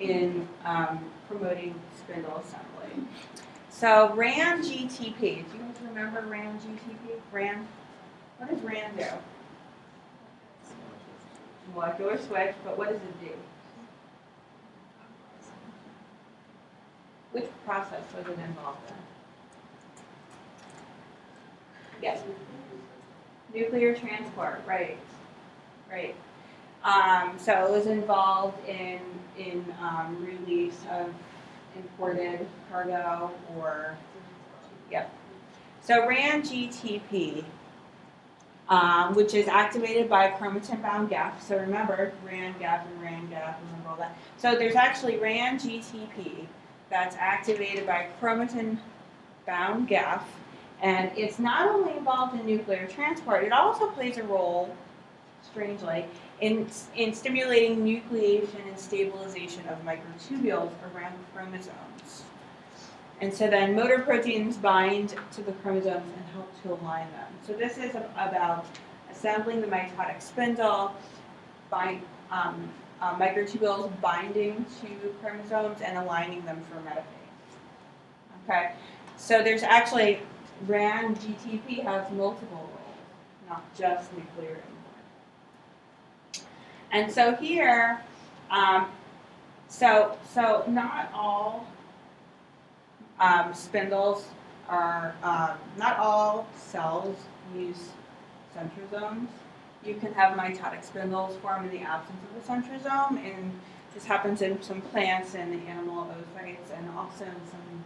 in promoting spindle assembly. So RAN-GTP. Do you guys remember RAN-GTP? RAN? What does RAN do? Molecular switch, but what does it do? Which process was it involved in? Yes. Nuclear transport, right. So it was involved in release of imported cargo or, yep. So RAN-GTP, which is activated by a chromatin-bound gap. So remember, RAN gap and RAN gap, remember all that. So there's actually RAN-GTP that's activated by a chromatin-bound gap, and it's not only involved in nuclear transport, it also plays a role, strangely, in stimulating nucleation and stabilization of microtubules around chromosomes. And so then motor proteins bind to the chromosomes and help to align them. So this is about assembling the mitotic spindle, microtubules binding to chromosomes and aligning them for metaphase. Okay, so there's actually RAN-GTP has multiple roles, not just nuclear anymore. And so here, so not all spindles are, not all cells use centrosomes. You can have mitotic spindles form in the absence of a centrosome, and this happens in some plants and the animal oocytes and also in some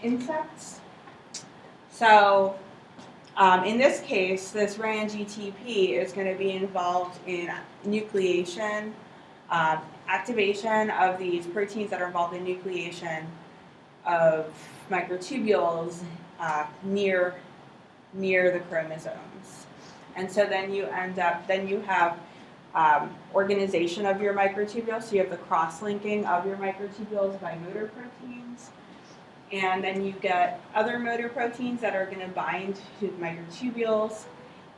insects. So in this case, this RAN-GTP is going to be involved in nucleation, activation of these proteins that are involved in nucleation of microtubules near the chromosomes. And so then you have organization of your microtubules. So you have the cross-linking of your microtubules by motor proteins. And then you get other motor proteins that are going to bind to microtubules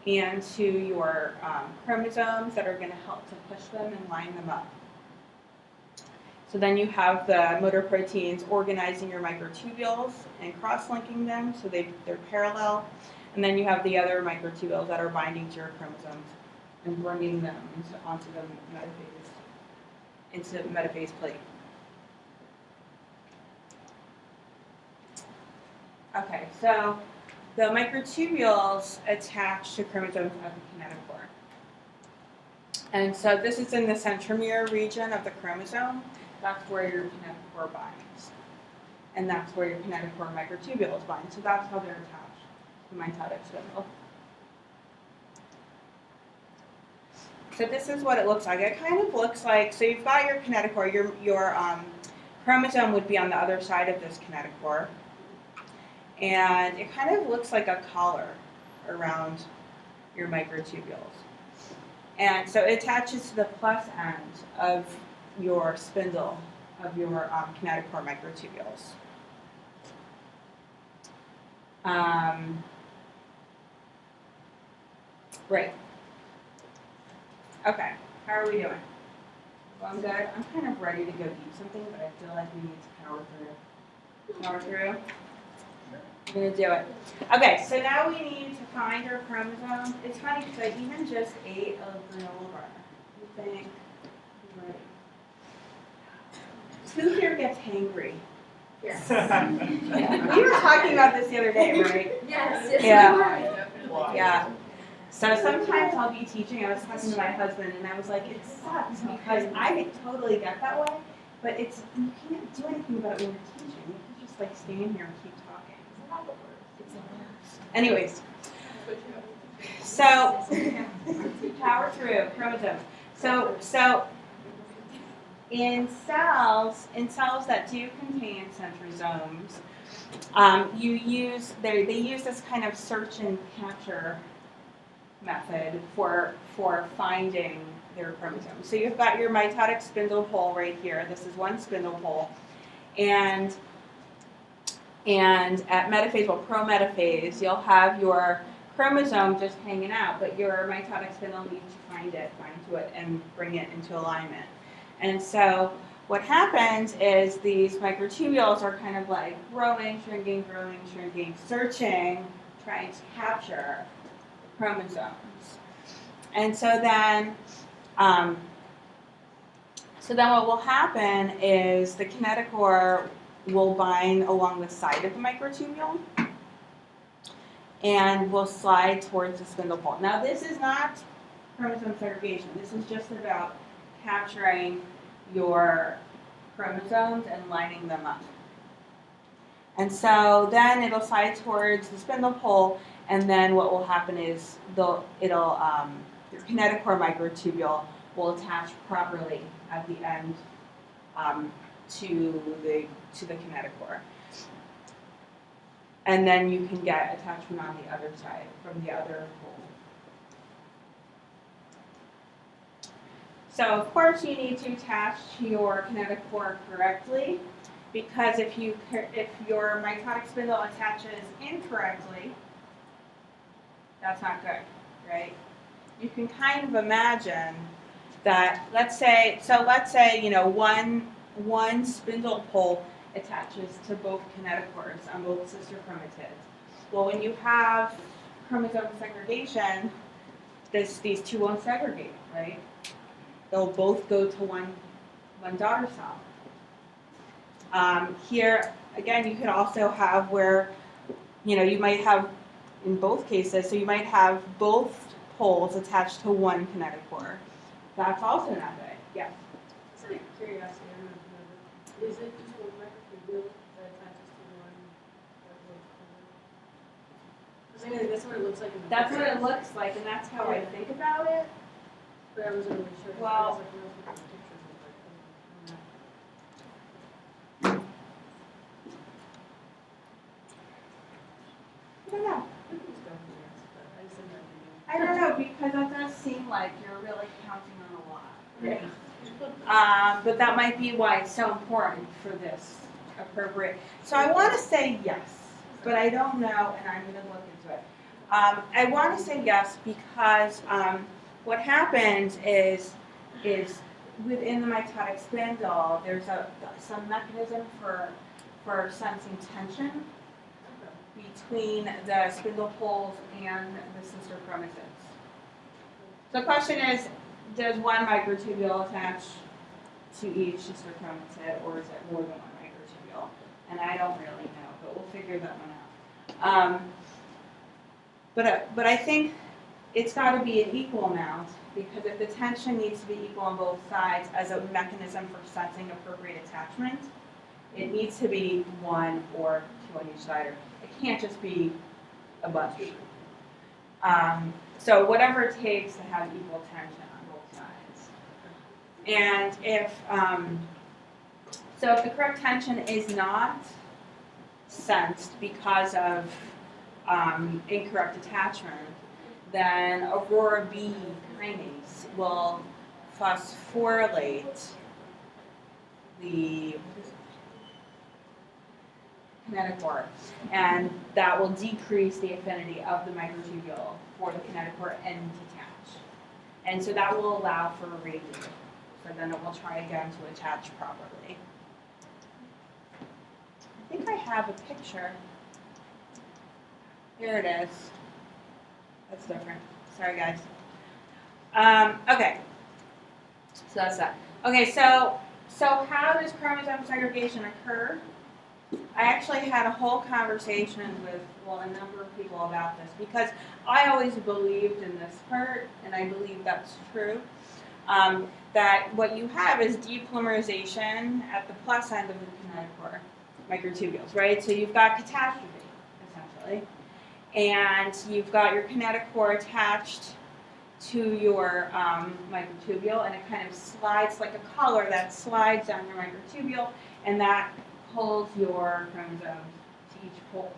and to your chromosomes that are going to help to push them and line them up. So then you have the motor proteins organizing your microtubules and cross-linking them so they're parallel. And then you have the other microtubules that are binding to your chromosomes and bringing them onto the metaphase plate. Okay, so the microtubules attach to chromosomes of the kinetochore. And so this is in the centromere region of the chromosome. That's where your kinetochore binds. And that's where your kinetochore microtubules bind. So that's how they're attached to the mitotic spindle. So this is what it looks like. It kind of looks like, so you've got your kinetochore, your chromosome would be on the other side of this kinetochore. And it kind of looks like a collar around your microtubules. And so it attaches to the plus end of your spindle of your kinetochore microtubules. Right. Okay, how are we doing? Well, I'm good. I'm kind of ready to go eat something, but I feel like we need to power through. Power through? I'm gonna do it. Okay, so now we need to find our chromosomes. It's funny because I even just ate a granola bar. You think, right? Who here gets hangry? Yes. Yeah. We were talking about this the other day, right? Yes. Yeah. Yeah. So sometimes I'll be teaching. I was talking to my husband, and I was like, it sucks because I totally get that way, but it's you can't do anything about it when you're teaching. You can just like stand here and keep talking. It's the worst. Anyways, so power through chromosomes. So in cells that do contain centrosomes, they use this kind of search and capture method for finding their chromosomes. So you've got your mitotic spindle pole right here. This is one spindle pole, and at metaphase, well, prometaphase, you'll have your chromosome just hanging out, but your mitotic spindle needs to find to it, and bring it into alignment. And so what happens is these microtubules are kind of like growing, shrinking, searching, trying to capture chromosomes. And so then what will happen is the kinetochore will bind along the side of the microtubule and will slide towards the spindle pole. Now this is not chromosome segregation. This is just about capturing your chromosomes and lining them up. And so then it'll slide towards the spindle pole, and then what will happen is your kinetochore microtubule will attach properly at the end to the kinetochore. And then you can get attachment on the other side from the other pole. So of course you need to attach to your kinetochore correctly, because if your mitotic spindle attaches incorrectly, that's not good, right? You can kind of imagine that, let's say one spindle pole attaches to both kinetochores on both sister chromatids. Well, when you have chromosome segregation, these two won't segregate, right? They'll both go to one daughter cell. Here, again, you could also have where, you might have, in both cases, so you might have both poles attached to one kinetochore. That's also not good. Yeah. Just out of curiosity, I don't know. Is it just one microtubule that attaches to one that goes to the other? Because that's what it looks like in the That's picture. what it looks like, and that's how I think about it. But I wasn't really sure. Well- I was like, when I was looking at the pictures, I was like, I don't know. I don't know. I think it was definitely yes, but I just didn't know. I don't know, because that does seem like you're really counting on a lot. But that might be why it's so important for this appropriate. So I want to say yes, but I don't know, and I'm going to look into it. I want to say yes because what happens is within the mitotic spindle, there's some mechanism for sensing tension between the spindle poles and the sister chromatids. So the question is, does one microtubule attach to each sister chromatid, or is it more than one microtubule? And I don't really know, but we'll figure that one out. But I think it's got to be an equal amount, because if the tension needs to be equal on both sides as a mechanism for sensing appropriate attachment, it needs to be 1 or 2 on each side. Or it can't just be a bunch. So whatever it takes to have equal tension on both sides. And if the correct tension is not sensed because of incorrect attachment, then Aurora B kinase will phosphorylate the kinetochore, and that will decrease the affinity of the microtubule for the kinetochore and detach. And so that will allow for a radius. So then it will try again to attach properly. I think I have a picture. Here it is. That's different. Sorry, guys. Okay. So that's that. Okay, so how does chromosome segregation occur? I actually had a whole conversation with, a number of people about this, because I always believed in this part, and I believe that's true, that what you have is depolymerization at the plus end of the kinetochore microtubules, right? So you've got catastrophe, essentially. And you've got your kinetochore attached to your microtubule, and it kind of slides like a collar that slides down your microtubule, and that pulls your chromosomes to each pole.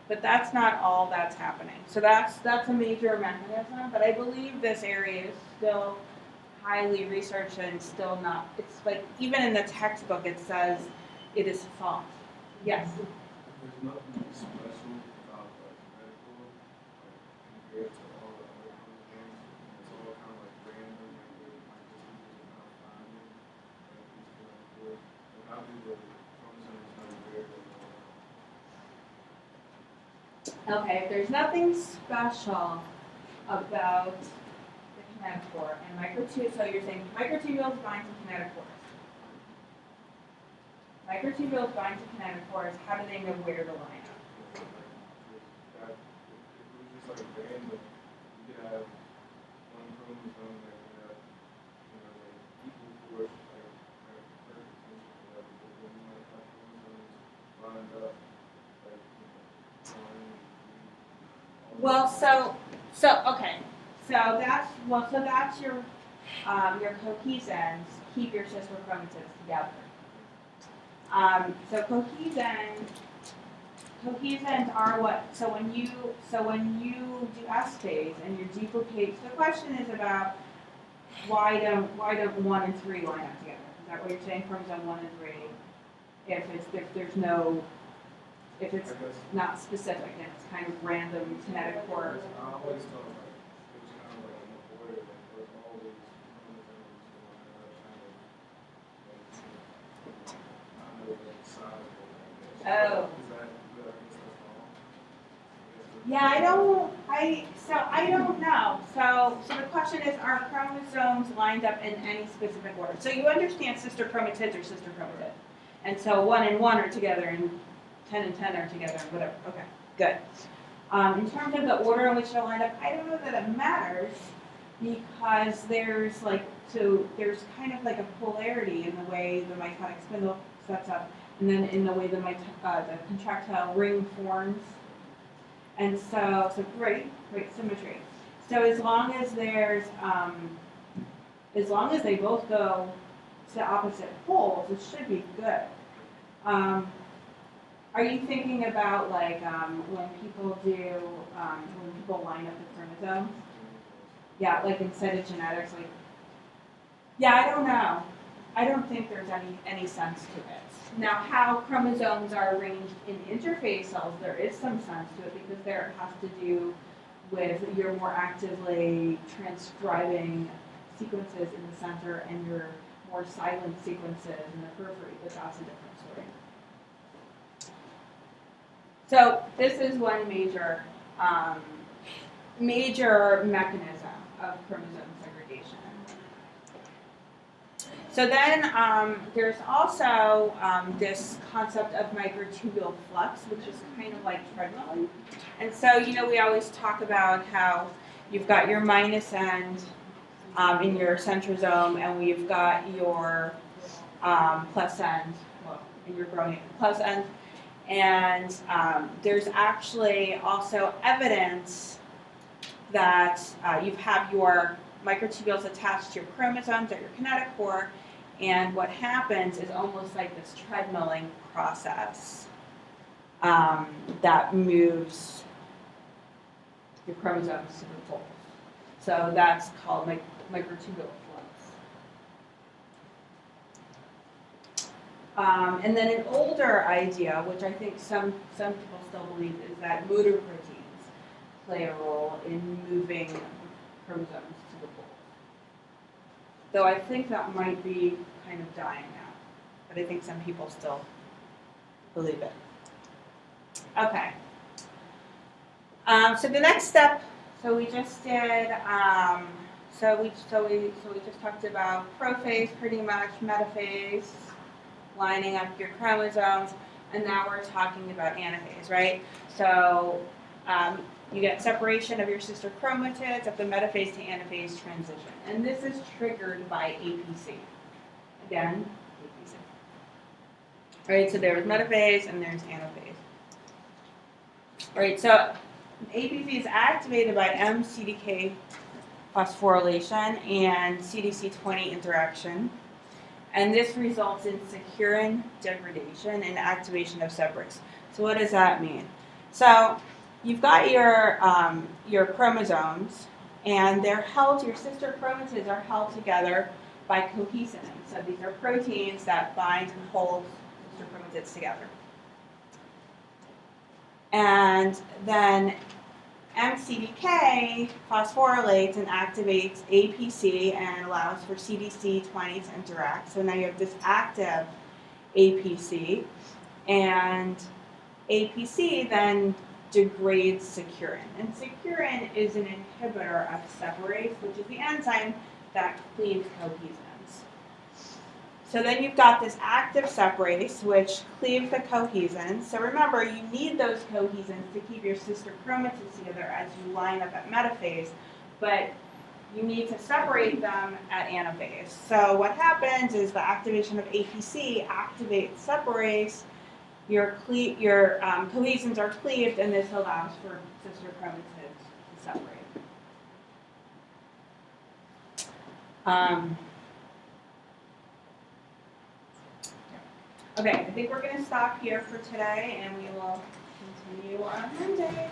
But that's not all that's happening. So that's a major mechanism, but I believe this area is still highly researched and still not, it's like, even in the textbook it says it is false. Yes? There's nothing special about like medical, like compared to all the other chromosomes. It's all kind of like random, like where the microtubules are not finding, like each chromosomes. And how do the chromosomes know where they are? Okay, if there's nothing special about the kinetochore and microtubules, so you're saying microtubules bind to kinetochores. Microtubules bind to kinetochores, how do they know where to line up? That, if it was just like random, you could have one chromosome that could have, like equal force, like perfect tension or whatever, but then you might have chromosomes lined up, like, 1, 2, 3, all Well, that. okay, so that's your cohesins keep your sister chromatids together. So cohesins are what? So when you do S phase and you duplicate, so the question is about why don't 1 and 3 line up together? Is that what you're saying? Chromosome 1 and 3, if it's I guess not specific and it's kind of random kinetochore. I always thought like it was kind of like in order, like there's always chromosomes lined up, kind of like kind of sizable, I guess. Oh. Is that, I guess that's wrong? Yeah, I don't know. So the question is, are chromosomes lined up in any specific order? So you understand sister chromatids are sister chromatids. And so 1 and 1 are together and 10 and 10 are together and whatever. Okay, good. In terms of the order in which they're lined up, I don't know that it matters, because there's kind of like a polarity in the way the mitotic spindle sets up, and then in the way the contractile ring forms. And so great symmetry. So as long as they both go to opposite poles, it should be good. Are you thinking about like when people line up the chromosomes? Yeah, like in cytogenetics, like, yeah, I don't know. I don't think there's any sense to it. Now, how chromosomes are arranged in interphase cells, there is some sense to it, because there it has to do with your more actively transcribing sequences in the center and your more silent sequences in the periphery, but that's a different story. So this is one major mechanism of chromosome segregation. So then there's also this concept of microtubule flux, which is kind of like treadmilling. And so, we always talk about how you've got your minus end in your centrosome, and we've got your plus end, in your growing plus end. And there's actually also evidence that you have your microtubules attached to your chromosomes at your kinetochore, and what happens is almost like this treadmilling process that moves your chromosomes to the poles. So that's called microtubule flux. And then an older idea, which I think some people still believe, is that motor proteins play a role in moving chromosomes to the poles. Though I think that might be kind of dying out, but I think some people still believe it. Okay. So the next step. So we just did. So we just talked about prophase, pretty much metaphase, lining up your chromosomes, and now we're talking about anaphase, right? So you get separation of your sister chromatids at the metaphase to anaphase transition, and this is triggered by APC. Again, APC. All right, so there's metaphase and there's anaphase. All right, so APC is activated by mCDK phosphorylation and CDC20 interaction, and this results in securin degradation and activation of separase. So what does that mean? So you've got your chromosomes, and they're held. Your sister chromatids are held together by cohesin. So these are proteins that bind and hold sister chromatids together. And then mCDK phosphorylates and activates APC and allows for CDC20 to interact. So now you have this active APC, and APC then degrades securin. And securin is an inhibitor of separase, which is the enzyme that cleaves cohesins. So then you've got this active separase, which cleaves the cohesins. So remember, you need those cohesins to keep your sister chromatids together as you line up at metaphase, but you need to separate them at anaphase. So what happens is the activation of APC activates separase, your cohesins are cleaved, and this allows for sister chromatids to separate. Okay, I think we're going to stop here for today, and we will continue on Monday.